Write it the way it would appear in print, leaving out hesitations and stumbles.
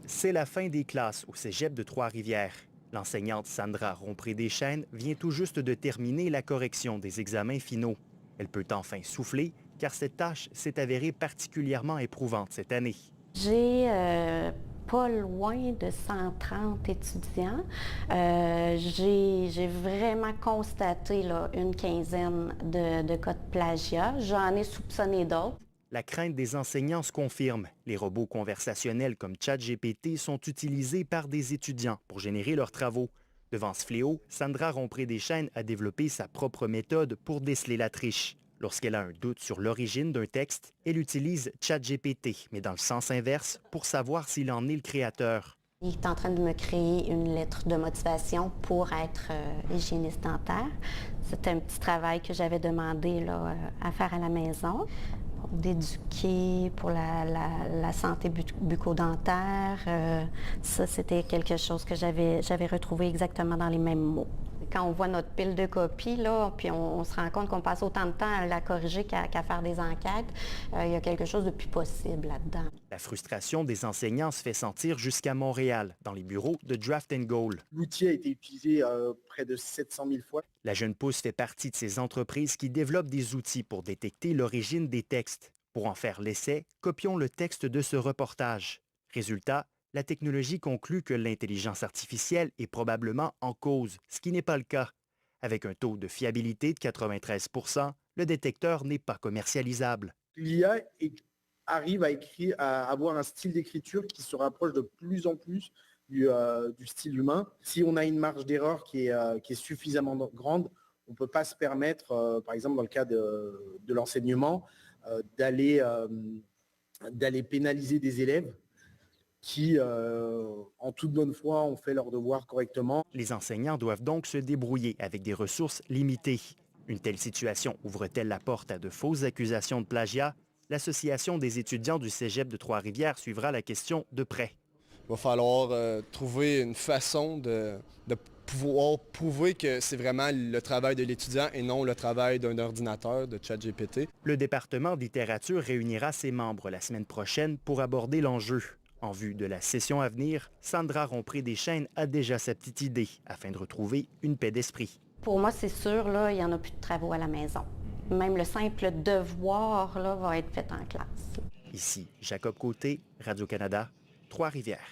C'est la fin des classes au cégep de Trois-Rivières. L'enseignante Sandra Rompré-Deschênes vient tout juste de terminer la correction des examens finaux. Elle peut enfin souffler, car cette tâche s'est avérée particulièrement éprouvante cette année. J'ai pas loin de 130 étudiants. J'ai vraiment constaté là, une quinzaine de cas de plagiat. J'en ai soupçonné d'autres. La crainte des enseignants se confirme. Les robots conversationnels comme ChatGPT sont utilisés par des étudiants pour générer leurs travaux. Devant ce fléau, Sandra Rompré-Deschênes a développé sa propre méthode pour déceler la triche. Lorsqu'elle a un doute sur l'origine d'un texte, elle utilise ChatGPT, mais dans le sens inverse, pour savoir s'il en est le créateur. Il est en train de me créer une lettre de motivation pour être hygiéniste dentaire. C'était un petit travail que j'avais demandé là, à faire à la maison. D'éduquer pour la santé bucco-dentaire. Ça, c'était quelque chose que j'avais retrouvé exactement dans les mêmes mots. Quand on voit notre pile de copies, là, puis on se rend compte qu'on passe autant de temps à la corriger qu'à faire des enquêtes, il y a quelque chose de plus possible là-dedans. La frustration des enseignants se fait sentir jusqu'à Montréal, dans les bureaux de Draft & Goal. L'outil a été utilisé près de 700 000 fois. La Jeune Pousse fait partie de ces entreprises qui développent des outils pour détecter l'origine des textes. Pour en faire l'essai, copions le texte de ce reportage. Résultat, la technologie conclut que l'intelligence artificielle est probablement en cause, ce qui n'est pas le cas. Avec un taux de fiabilité de 93 %, le détecteur n'est pas commercialisable. L'IA arrive à avoir un style d'écriture qui se rapproche de plus en plus du style humain. Si on a une marge d'erreur qui est suffisamment grande, on ne peut pas se permettre, par exemple dans le cas de l'enseignement, d'aller pénaliser des élèves qui, en toute bonne foi, ont fait leur devoir correctement. Les enseignants doivent donc se débrouiller avec des ressources limitées. Une telle situation ouvre-t-elle la porte à de fausses accusations de plagiat? L'Association des étudiants du cégep de Trois-Rivières suivra la question de près. Il va falloir trouver une façon de pouvoir prouver que c'est vraiment le travail de l'étudiant et non le travail d'un ordinateur, de ChatGPT. Le département de littérature réunira ses membres la semaine prochaine pour aborder l'enjeu. En vue de la session à venir, Sandra Rompré-Deschênes a déjà sa petite idée afin de retrouver une paix d'esprit. Pour moi, c'est sûr, là, il n'y en a plus de travaux à la maison. Même le simple devoir là, va être fait en classe. Ici, Jacob Côté, Radio-Canada, Trois-Rivières.